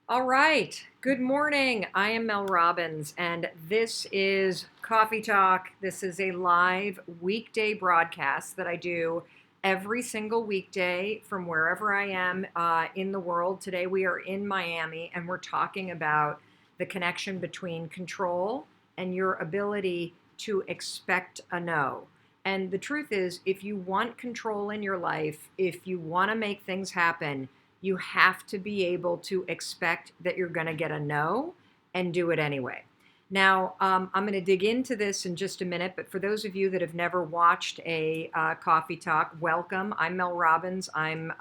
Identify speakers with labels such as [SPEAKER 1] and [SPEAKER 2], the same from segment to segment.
[SPEAKER 1] All right. Good morning. I am Mel Robbins, and this is Coffee Talk. This is a live weekday broadcast that I do every single weekday from wherever I am in the world. Today we are in Miami, and we're talking about the connection between control and your ability to expect a no. And the truth is, if you want control in your life, if you want to make things happen, you have to be able to expect that you're going to get a no and do it anyway. Now, I'm going to dig into this in just a minute, but for those of you that have never watched a coffee talk, welcome. I'm Mel Robbins. I'm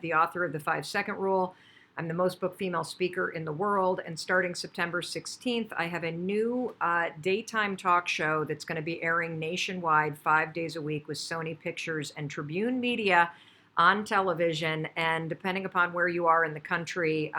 [SPEAKER 1] the author of the 5-Second Rule. I'm the most booked female speaker in the world, and starting September 16th, I have a new daytime talk show that's going to be airing nationwide 5 days a week with Sony Pictures and Tribune Media on television. And depending upon where you are in the country,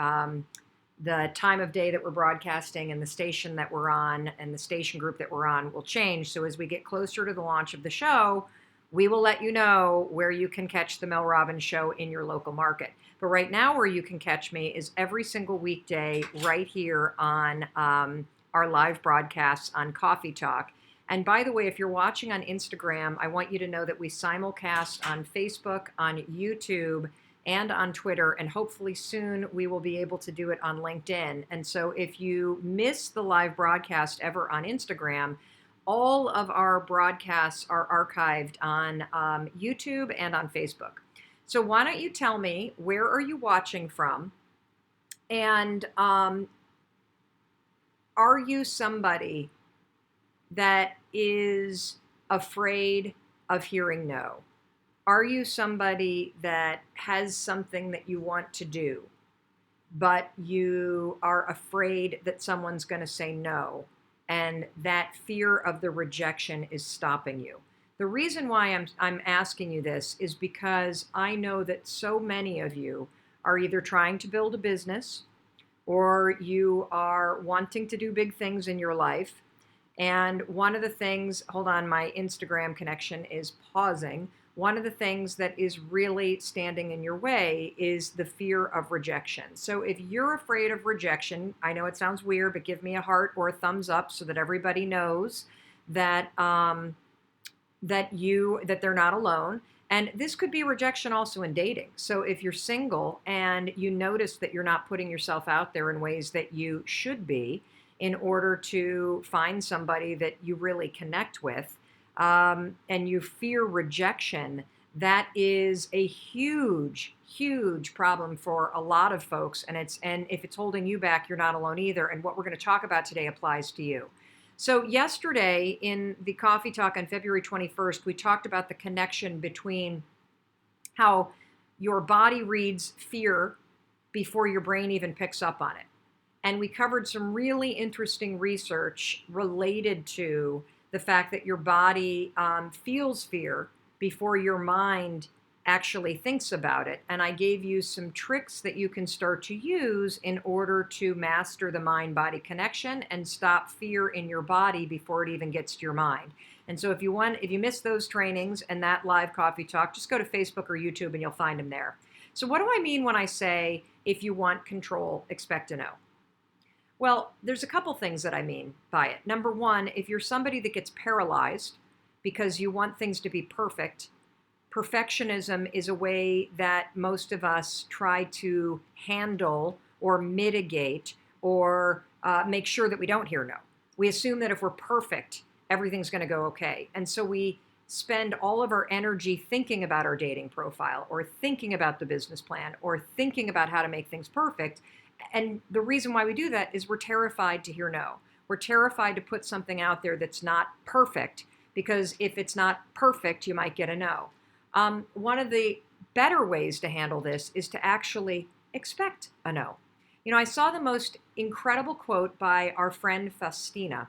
[SPEAKER 1] the time of day that we're broadcasting and the station that we're on and the station group that we're on will change. So as we get closer to the launch of the show, we will let you know where you can catch the Mel Robbins show in your local market. But right now, where you can catch me is every single weekday right here on our live broadcasts on Coffee Talk. And by the way, if you're watching on Instagram, I want you to know that we simulcast on Facebook, on YouTube, and on Twitter, and hopefully soon we will be able to do it on LinkedIn. And so if you miss the live broadcast ever on Instagram, all of our broadcasts are archived on YouTube and on Facebook. So why don't you tell me, where are you watching from? And are you somebody that is afraid of hearing no? Are you somebody that has something that you want to do, but you are afraid that someone's going to say no, and that fear of the rejection is stopping you? The reason why I'm asking you this is because I know that so many of you are either trying to build a business or you are wanting to do big things in your life. And one of the things, hold on, my Instagram connection is pausing. One of the things that is really standing in your way is the fear of rejection. So if you're afraid of rejection, I know it sounds weird, but give me a heart or a thumbs up so that everybody knows that that they're not alone. And this could be rejection also in dating. So if you're single and you notice that you're not putting yourself out there in ways that you should be in order to find somebody that you really connect with, and you fear rejection, that is a huge, huge problem for a lot of folks. And if it's holding you back, you're not alone either. And what we're going to talk about today applies to you. So yesterday in the Coffee Talk on February 21st, we talked about the connection between how your body reads fear before your brain even picks up on it. And we covered some really interesting research related to the fact that your body feels fear before your mind actually thinks about it. And I gave you some tricks that you can start to use in order to master the mind-body connection and stop fear in your body before it even gets to your mind. And so if you missed those trainings and that live coffee talk, just go to Facebook or YouTube and you'll find them there. So what do I mean when I say, if you want control, expect a no? Well, there's a couple things that I mean by it. Number one, if you're somebody that gets paralyzed because you want things to be perfect, perfectionism is a way that most of us try to handle or mitigate or make sure that we don't hear no. We assume that if we're perfect, everything's going to go okay. And so we spend all of our energy thinking about our dating profile or thinking about the business plan or thinking about how to make things perfect. And the reason why we do that is we're terrified to hear no. We're terrified to put something out there that's not perfect, because if it's not perfect, you might get a no. One of the better ways to handle this is to actually expect a no. You know, I saw the most incredible quote by our friend Faustina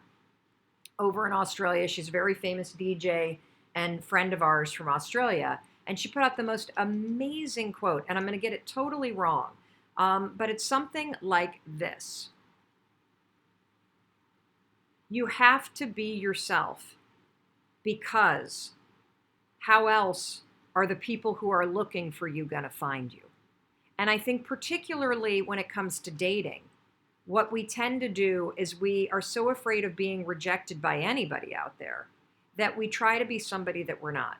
[SPEAKER 1] over in Australia. She's a very famous DJ and friend of ours from Australia. And she put out the most amazing quote, and I'm going to get it totally wrong. But it's something like this: you have to be yourself, because how else are the people who are looking for you going to find you? And I think particularly when it comes to dating, what we tend to do is we are so afraid of being rejected by anybody out there that we try to be somebody that we're not,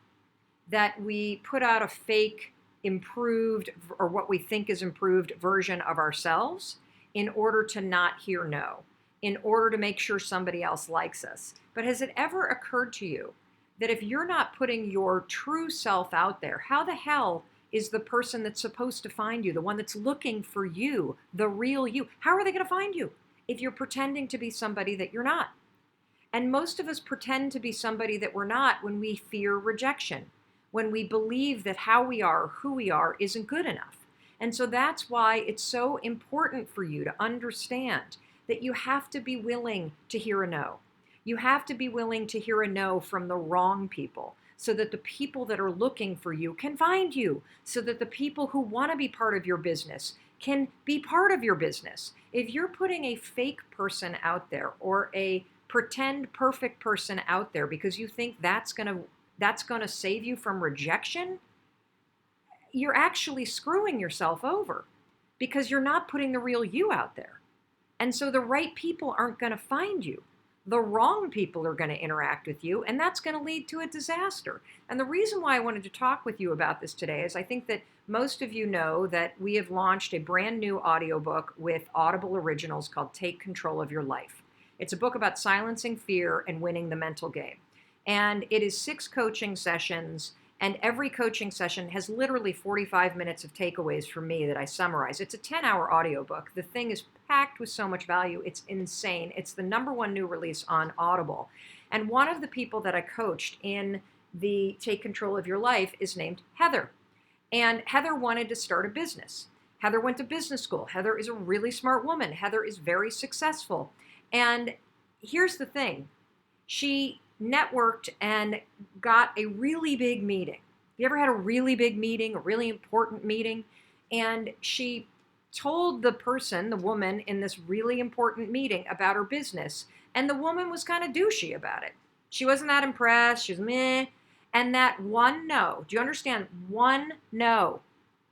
[SPEAKER 1] that we put out a fake improved or what we think is improved version of ourselves in order to not hear no, in order to make sure somebody else likes us. But has it ever occurred to you that if you're not putting your true self out there, how the hell is the person that's supposed to find you, the one that's looking for you, the real you, how are they going to find you if you're pretending to be somebody that you're not? And most of us pretend to be somebody that we're not when we fear rejection, when we believe that how we are, who we are, isn't good enough. And so that's why it's so important for you to understand that you have to be willing to hear a no. You have to be willing to hear a no from the wrong people so that the people that are looking for you can find you, so that the people who want to be part of your business can be part of your business. If you're putting a fake person out there or a pretend perfect person out there because you think that's going to save you from rejection, you're actually screwing yourself over because you're not putting the real you out there. And so the right people aren't going to find you. The wrong people are going to interact with you, and that's going to lead to a disaster. And the reason why I wanted to talk with you about this today is I think that most of you know that we have launched a brand new audiobook with Audible Originals called Take Control of Your Life. It's a book about silencing fear and winning the mental game. And it is 6 coaching sessions, and every coaching session has literally 45 minutes of takeaways from me that I summarize. It's a 10-hour audiobook. The thing is packed with so much value. It's insane. It's the #1 new release on Audible. And one of the people that I coached in the Take Control of Your Life is named Heather. And Heather wanted to start a business. Heather went to business school. Heather is a really smart woman. Heather is very successful. And here's the thing. She networked and got a really big meeting. You ever had a really big meeting, a really important meeting? And she told the person, the woman in this really important meeting about her business. And the woman was kind of douchey about it. She wasn't that impressed. She was meh. And that one no, do you understand? One no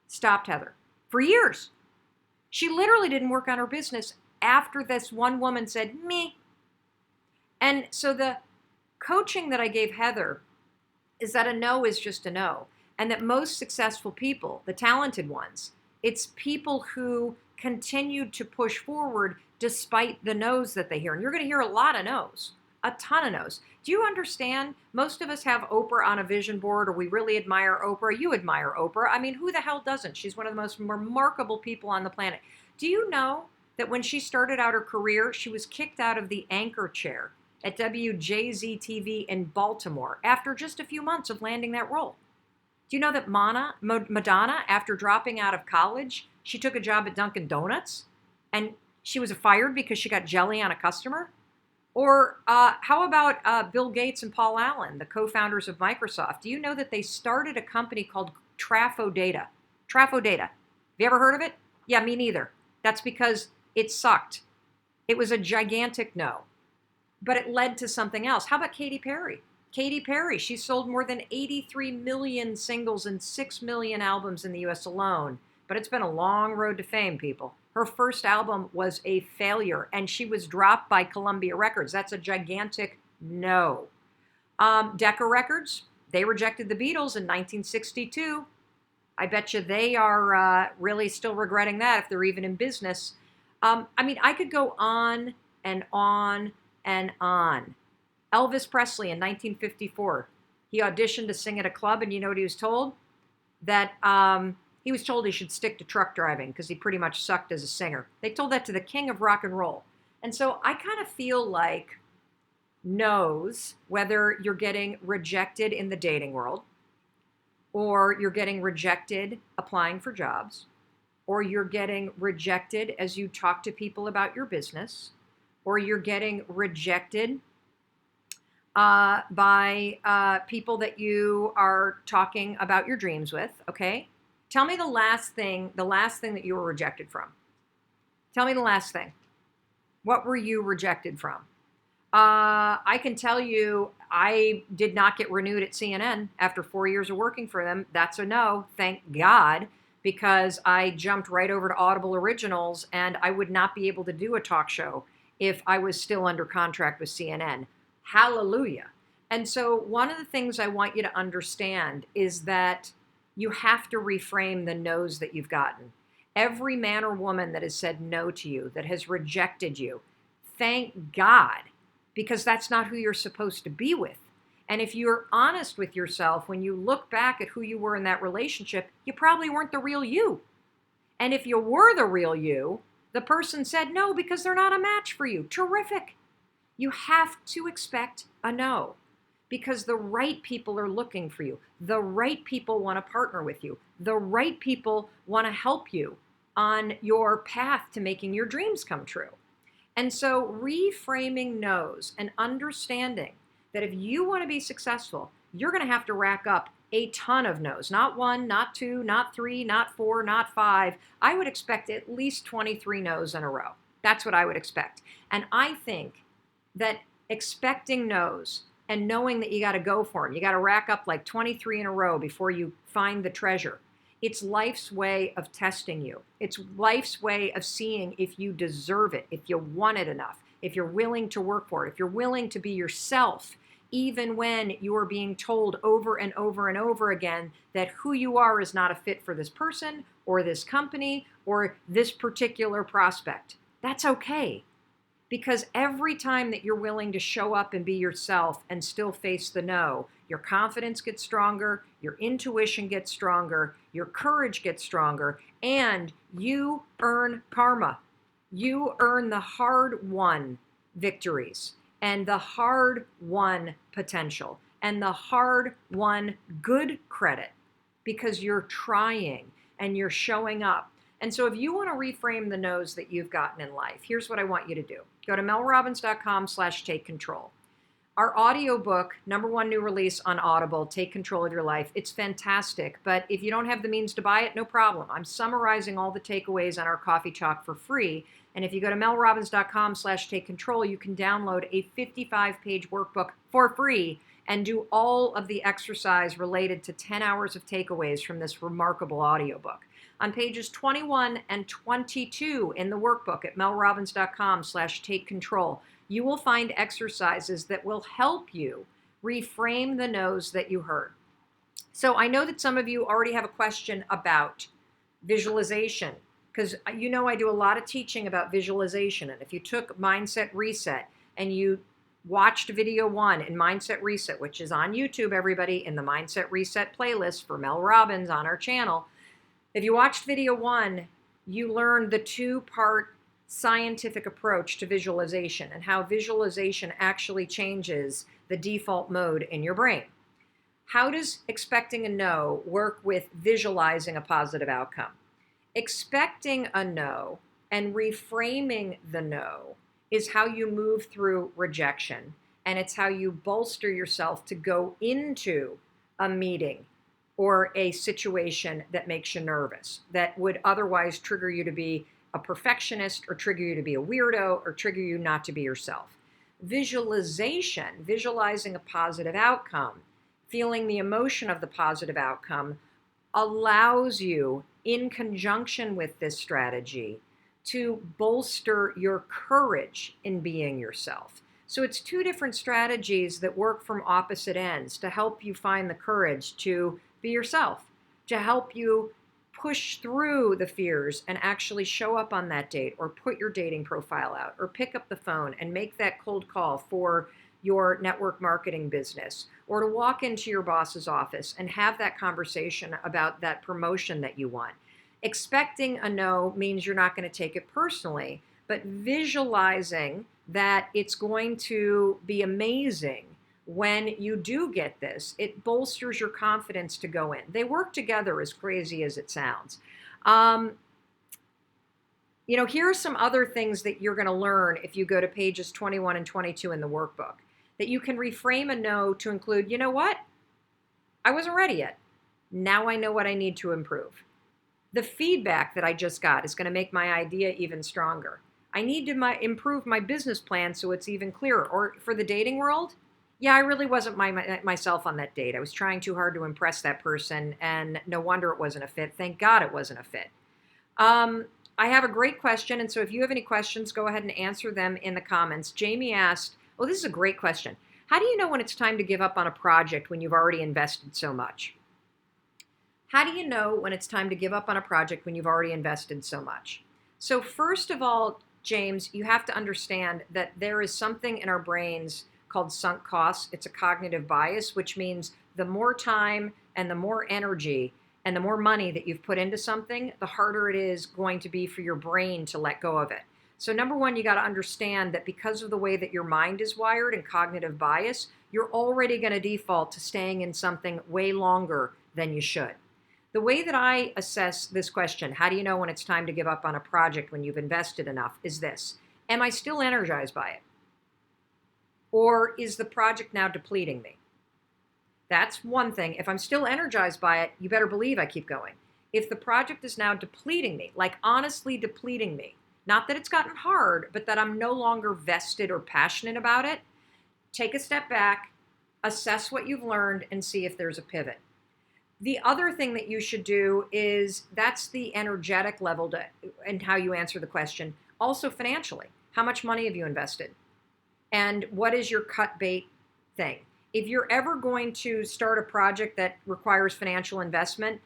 [SPEAKER 1] stopped Heather for years. She literally didn't work on her business after this one woman said meh. And so the coaching that I gave Heather is that a no is just a no. And that most successful people, the talented ones, it's people who continued to push forward despite the no's that they hear. And you're going to hear a lot of no's, a ton of no's. Do you understand? Most of us have Oprah on a vision board, or we really admire Oprah. You admire Oprah. I mean, who the hell doesn't? She's one of the most remarkable people on the planet. Do you know that when she started out her career, she was kicked out of the anchor chair at WJZ-TV in Baltimore after just a few months of landing that role? Do you know that Madonna, after dropping out of college, she took a job at Dunkin' Donuts and she was fired because she got jelly on a customer? Or how about Bill Gates and Paul Allen, the co-founders of Microsoft? Do you know that they started a company called Trafo Data? Trafo Data. Have you ever heard of it? Yeah, me neither. That's because it sucked. It was a gigantic no. But it led to something else. How about Katy Perry? Katy Perry, she sold more than 83 million singles and 6 million albums in the US alone. But it's been a long road to fame, people. Her first album was a failure, and she was dropped by Columbia Records. That's a gigantic no. Decca Records, they rejected the Beatles in 1962. I bet you they are really still regretting that if they're even in business. I mean, I could go on and on and on. Elvis Presley in 1954, he auditioned to sing at a club, and you know what he was told? That he was told he should stick to truck driving because he pretty much sucked as a singer. They told that to the king of rock and roll. And so I kind of feel like no's, whether you're getting rejected in the dating world, or you're getting rejected applying for jobs, or you're getting rejected as you talk to people about your business, or you're getting rejected by people that you are talking about your dreams with, okay? Tell me the last thing that you were rejected from. Tell me the last thing. What were you rejected from? I can tell you I did not get renewed at CNN after 4 years of working for them. That's a no, thank God, because I jumped right over to Audible Originals and I would not be able to do a talk show if I was still under contract with CNN. Hallelujah. And so one of the things I want you to understand is that you have to reframe the no's that you've gotten. Every man or woman that has said no to you, that has rejected you, thank God, because that's not who you're supposed to be with. And if you're honest with yourself, when you look back at who you were in that relationship, you probably weren't the real you. And if you were the real you, the person said no because they're not a match for you. Terrific. You have to expect a no because the right people are looking for you. The right people want to partner with you. The right people want to help you on your path to making your dreams come true. And so reframing no's and understanding that if you want to be successful, you're going to have to rack up a ton of no's. Not one, not two, not three, not four, not five. I would expect at least 23 no's in a row. That's what I would expect. And I think that expecting no's and knowing that you got to go for them, you got to rack up like 23 in a row before you find the treasure. It's life's way of testing you. It's life's way of seeing if you deserve it, if you want it enough, if you're willing to work for it, if you're willing to be yourself, even when you are being told over and over and over again that who you are is not a fit for this person or this company or this particular prospect. That's okay. Because every time that you're willing to show up and be yourself and still face the no, your confidence gets stronger, your intuition gets stronger, your courage gets stronger, and you earn karma. You earn the hard-won victories and the hard-won potential and the hard-won good credit because you're trying and you're showing up. And so if you want to reframe the no's that you've gotten in life, here's what I want you to do. Go to melrobbins.com/take control. Our audiobook, #1 new release on Audible, Take Control of Your Life. It's fantastic, but if you don't have the means to buy it, no problem. I'm summarizing all the takeaways on our coffee chalk for free. And if you go to melrobbins.com/take control, you can download a 55-page workbook for free and do all of the exercise related to 10 hours of takeaways from this remarkable audiobook. On pages 21 and 22 in the workbook at melrobbins.com/take control, you will find exercises that will help you reframe the no's that you heard. So I know that some of you already have a question about visualization, because you know I do a lot of teaching about visualization. And if you took Mindset Reset and you watched video 1 in Mindset Reset, which is on YouTube, everybody, in the Mindset Reset playlist for Mel Robbins on our channel, if you watched video 1, you learned the 2-part scientific approach to visualization and how visualization actually changes the default mode in your brain. How does expecting a no work with visualizing a positive outcome? Expecting a no and reframing the no is how you move through rejection, and it's how you bolster yourself to go into a meeting or a situation that makes you nervous, that would otherwise trigger you to be a perfectionist or trigger you to be a weirdo or trigger you not to be yourself. Visualization, visualizing a positive outcome, feeling the emotion of the positive outcome, allows you, in conjunction with this strategy, to bolster your courage in being yourself. So it's 2 different strategies that work from opposite ends to help you find the courage to be yourself, to help you push through the fears and actually show up on that date or put your dating profile out or pick up the phone and make that cold call for your network marketing business, or to walk into your boss's office and have that conversation about that promotion that you want. Expecting a no means you're not going to take it personally, but visualizing that it's going to be amazing when you do get this, it bolsters your confidence to go in. They work together, as crazy as it sounds. Here are some other things that you're going to learn if you go to pages 21 and 22 in the workbook, that you can reframe a no to include, you know what? I wasn't ready yet. Now I know what I need to improve. The feedback that I just got is going to make my idea even stronger. I need to improve my business plan so it's even clearer. Or for the dating world, Yeah, I really wasn't myself on that date. I was trying too hard to impress that person, and no wonder it wasn't a fit. Thank God it wasn't a fit. Um, I have a great question, and so if you have any questions, go ahead and answer them in the comments. Jamie asked, oh, this is a great question. How do you know when it's time to give up on a project when you've already invested so much? How do you know when it's time to give up on a project when you've already invested so much? So first of all, James, you have to understand that there is something in our brains called sunk costs. It's a cognitive bias, which means the more time and the more energy and the more money that you've put into something, the harder it is going to be for your brain to let go of it. So number one, you got to understand that because of the way that your mind is wired and cognitive bias, you're already going to default to staying in something way longer than you should. The way that I assess this question, how do you know when it's time to give up on a project when you've invested enough, is this. Am I still energized by it? Or is the project now depleting me? That's one thing. If I'm still energized by it, you better believe I keep going. If the project is now depleting me, like honestly depleting me, not that it's gotten hard, but that I'm no longer vested or passionate about it, take a step back, assess what you've learned, and see if there's a pivot. The other thing that you should do is that's the energetic level and how you answer the question. Also financially, how much money have you invested? And what is your cut bait thing? If you're ever going to start a project that requires financial investment,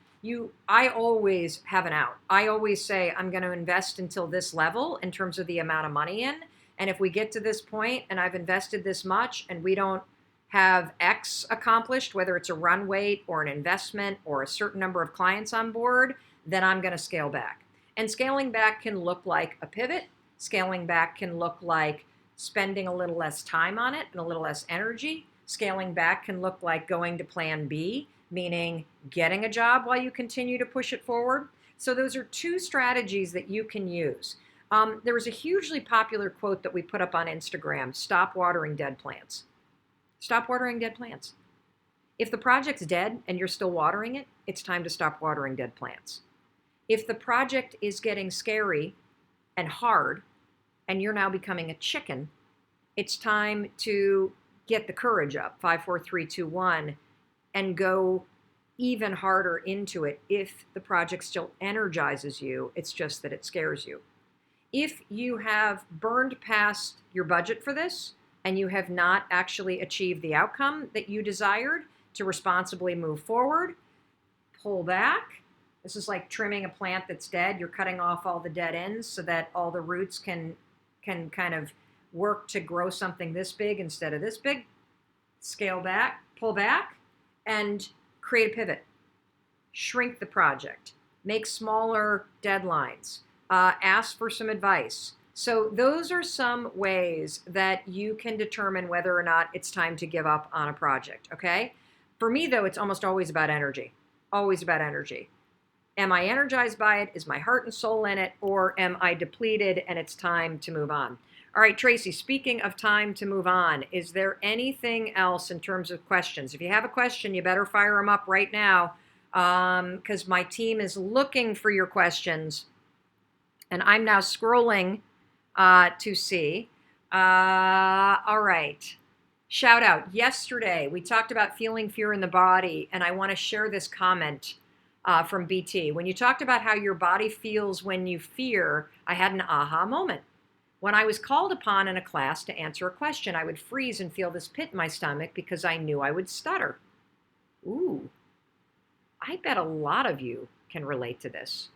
[SPEAKER 1] I always have an out. I always say I'm going to invest until this level in terms of the amount of money in. And if we get to this point and I've invested this much and we don't have X accomplished, whether it's a run rate or an investment or a certain number of clients on board, then I'm going to scale back. And scaling back can look like a pivot. Scaling back can look like spending a little less time on it and a little less energy. Scaling back can look like going to plan B, meaning getting a job while you continue to push it forward. So those are two strategies that you can use. There was a hugely popular quote that we put up on Instagram, stop watering dead plants. Stop watering dead plants. If the project's dead and you're still watering it, it's time to stop watering dead plants. If the project is getting scary and hard and you're now becoming a chicken, it's time to get the courage up, 5, 4, 3, 2, 1, and go even harder into it if the project still energizes you. It's just that it scares you. If you have burned past your budget for this, and you have not actually achieved the outcome that you desired to responsibly move forward, pull back. This is like trimming a plant that's dead. You're cutting off all the dead ends so that all the roots can kind of work to grow something this big instead of this big. Scale back, pull back, and create a pivot. Shrink the project. Make smaller deadlines. Ask for some advice. So those are some ways that you can determine whether or not it's time to give up on a project, okay? For me, though, it's almost always about energy. Always about energy. Am I energized by it? Is my heart and soul in it? Or am I depleted and it's time to move on? All right, Tracy, speaking of time to move on, is there anything else in terms of questions? If you have a question, you better fire them up right now because my team is looking for your questions. And I'm now scrolling to see. All right. Shout out. Yesterday, we talked about feeling fear in the body, and I want to share this comment from BT. When you talked about how your body feels when you fear, I had an aha moment. When I was called upon in a class to answer a question, I would freeze and feel this pit in my stomach because I knew I would stutter. Ooh, I bet a lot of you can relate to this.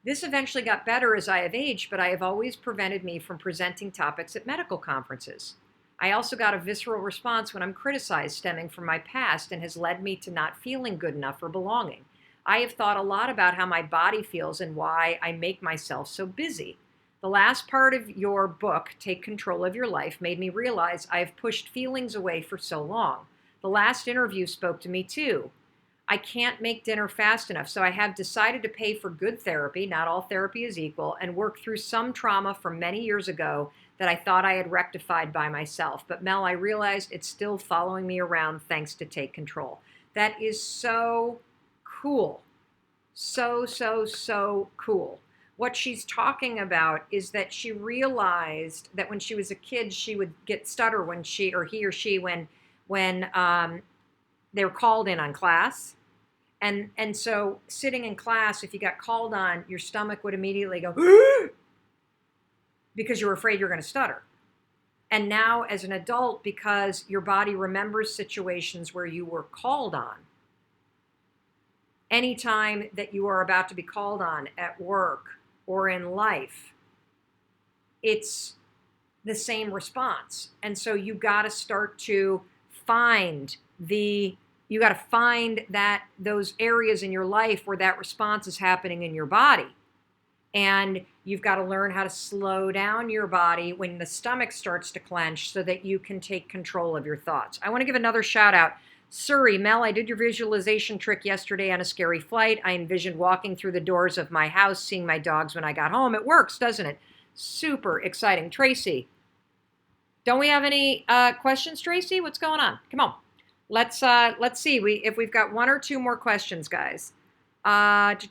[SPEAKER 1] This eventually got better as I have aged, but I have always prevented me from presenting topics at medical conferences. I also got a visceral response when I'm criticized stemming from my past and has led me to not feeling good enough or belonging. I have thought a lot about how my body feels and why I make myself so busy. The last part of your book, Take Control of Your Life, made me realize I have pushed feelings away for so long. The last interview spoke to me too. I can't make dinner fast enough, so I have decided to pay for good therapy, not all therapy is equal, and work through some trauma from many years ago that I thought I had rectified by myself. But Mel, I realized it's still following me around thanks to Take Control. That is so cool. So, so, so cool. What she's talking about is that she realized that when she was a kid, she would get stutter when she, or he or she, when they were called in on class. And so sitting in class, if you got called on, your stomach would immediately go because you're afraid you're going to stutter. And now as an adult, because your body remembers situations where you were called on, anytime that you are about to be called on at work or in life, it's the same response. And so you got to start to find that those areas in your life where that response is happening in your body. And you've got to learn how to slow down your body when the stomach starts to clench so that you can take control of your thoughts. I want to give another shout out. Surrey, Mel, I did your visualization trick yesterday on a scary flight. I envisioned walking through the doors of my house, seeing my dogs when I got home. It works, doesn't it? Super exciting. Tracy, don't we have any questions, Tracy? What's going on? Come on. Let's see if we've got one or two more questions, guys. How do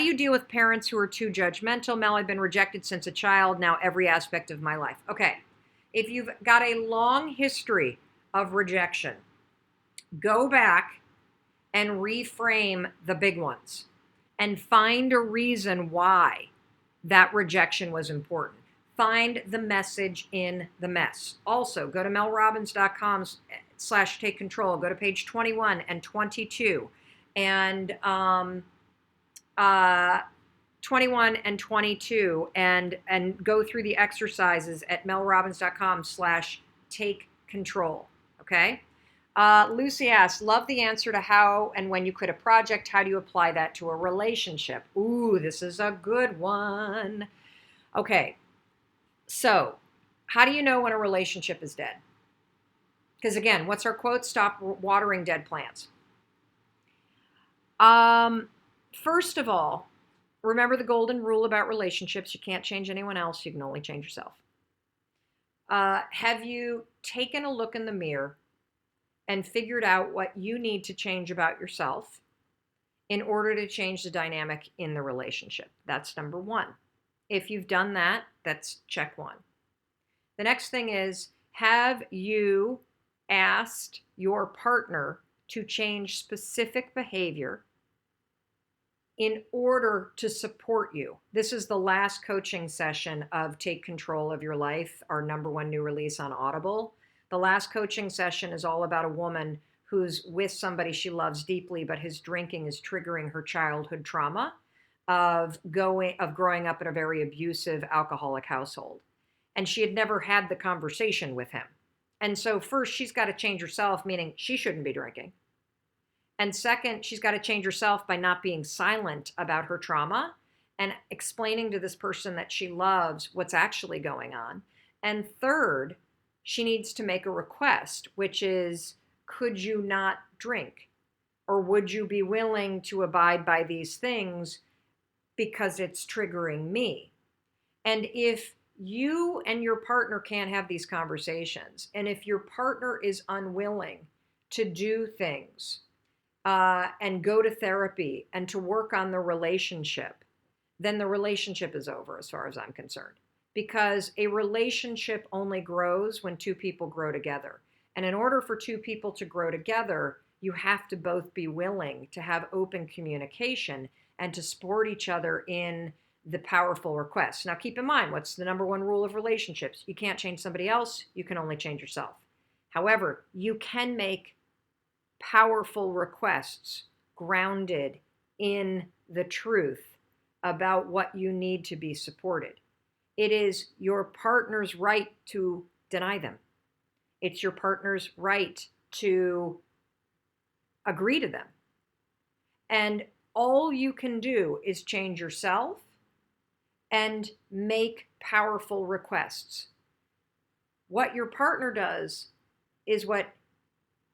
[SPEAKER 1] you deal with parents who are too judgmental? Mel, I've been rejected since a child, now every aspect of my life. Okay, if you've got a long history of rejection, go back and reframe the big ones and find a reason why that rejection was important. Find the message in the mess. Also, go to melrobbins.com/take control. Go to page 21 and 22 and 21 and 22 and go through the exercises at melrobbins.com/take control. Okay. Lucy asks, love the answer to how and when you quit a project. How do you apply that to a relationship? Ooh, this is a good one. Okay. So how do you know when a relationship is dead? Because again, what's our quote? Stop watering dead plants. First of all, remember the golden rule about relationships. You can't change anyone else. You can only change yourself. Have you taken a look in the mirror and figured out what you need to change about yourself in order to change the dynamic in the relationship? That's number one. If you've done that, that's check one. The next thing is, have you asked your partner to change specific behavior in order to support you? This is the last coaching session of Take Control of Your Life, our #1 new release on Audible. The last coaching session is all about a woman who's with somebody she loves deeply, but his drinking is triggering her childhood trauma of growing up in a very abusive alcoholic household. And she had never had the conversation with him. And so first, she's got to change herself, meaning she shouldn't be drinking. And second, she's got to change herself by not being silent about her trauma and explaining to this person that she loves what's actually going on. And third, she needs to make a request, which is, could you not drink? Or would you be willing to abide by these things because it's triggering me? And if you and your partner can't have these conversations, and if your partner is unwilling to do things and go to therapy and to work on the relationship, then the relationship is over as far as I'm concerned. Because a relationship only grows when two people grow together. And in order for two people to grow together, you have to both be willing to have open communication and to support each other in the powerful requests. Now, keep in mind, what's the #1 rule of relationships? You can't change somebody else. You can only change yourself. However, you can make powerful requests grounded in the truth about what you need to be supported. It is your partner's right to deny them. It's your partner's right to agree to them. And all you can do is change yourself and make powerful requests. What your partner does is what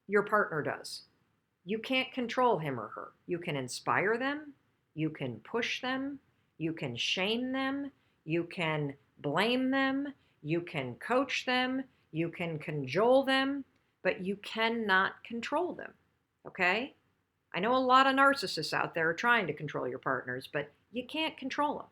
[SPEAKER 1] your partner does. You can't control him or her. You can inspire them. You can push them. You can shame them. You can blame them. You can coach them. You can cajole them, but you cannot control them. Okay? I know a lot of narcissists out there are trying to control your partners, but You can't control them.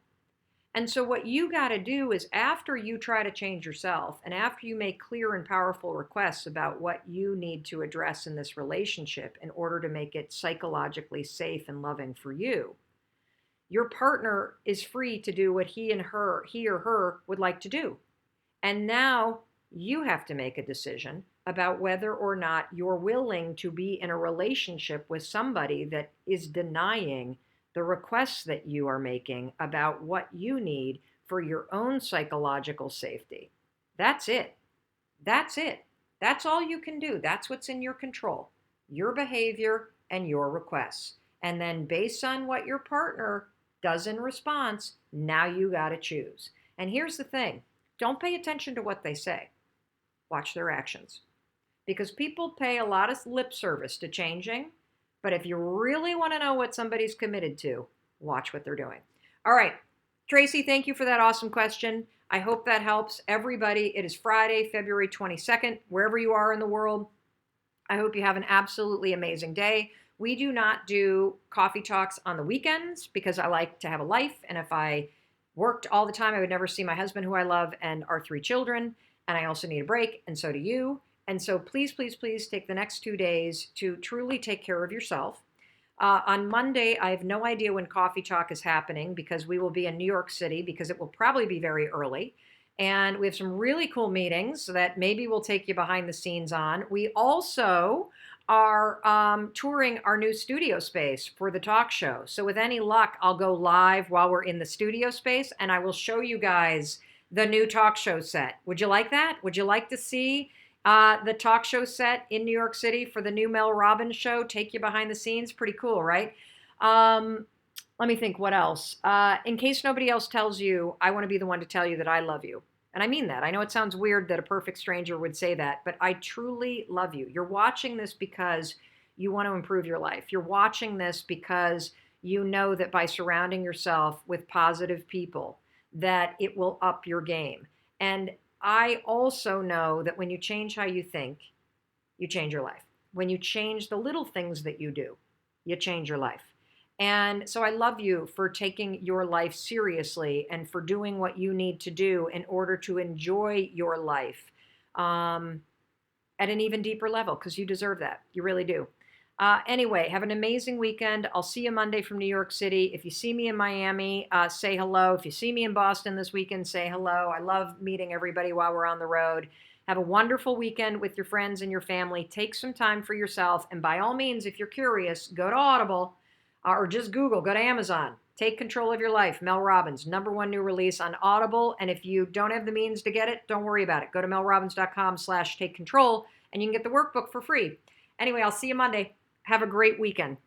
[SPEAKER 1] And so what you got to do is after you try to change yourself and after you make clear and powerful requests about what you need to address in this relationship in order to make it psychologically safe and loving for you, your partner is free to do what he or her would like to do. And now you have to make a decision about whether or not you're willing to be in a relationship with somebody that is denying the requests that you are making about what you need for your own psychological safety. That's it. That's it. That's all you can do. That's what's in your control. Your behavior and your requests. And then based on what your partner does in response, now you got to choose. And here's the thing. Don't pay attention to what they say. Watch their actions. Because people pay a lot of lip service to changing, but if you really want to know what somebody's committed to, watch what they're doing. All right, Tracy, thank you for that awesome question. I hope that helps everybody. It is Friday, February 22nd, wherever you are in the world. I hope you have an absolutely amazing day. We do not do coffee talks on the weekends because I like to have a life. And if I worked all the time, I would never see my husband, who I love, and our 3 children. And I also need a break, and so do you. And so please, please, please take the next 2 days to truly take care of yourself. On Monday, I have no idea when Coffee Talk is happening because we will be in New York City because it will probably be very early. And we have some really cool meetings that maybe we'll take you behind the scenes on. We also are touring our new studio space for the talk show. So with any luck, I'll go live while we're in the studio space and I will show you guys the new talk show set. Would you like that? Would you like to see the talk show set in New York City for the new Mel Robbins show? Take you behind the scenes. Pretty cool, right? Let me think what else. In case nobody else tells you, I want to be the one to tell you that I love you. And I mean that. I know it sounds weird that a perfect stranger would say that, but I truly love you. You're watching this because you want to improve your life. You're watching this because you know that by surrounding yourself with positive people, that it will up your game. And I also know that when you change how you think, you change your life. When you change the little things that you do, you change your life. And so I love you for taking your life seriously and for doing what you need to do in order to enjoy your life at an even deeper level, because you deserve that. You really do. Anyway, have an amazing weekend. I'll see you Monday from New York City. If you see me in Miami, say hello. If you see me in Boston this weekend, say hello. I love meeting everybody while we're on the road. Have a wonderful weekend with your friends and your family. Take some time for yourself. And by all means, if you're curious, go to Audible or just Google, go to Amazon. Take Control of Your Life, Mel Robbins, #1 new release on Audible. And if you don't have the means to get it, don't worry about it. Go to melrobbins.com/takecontrol and you can get the workbook for free. Anyway, I'll see you Monday. Have a great weekend.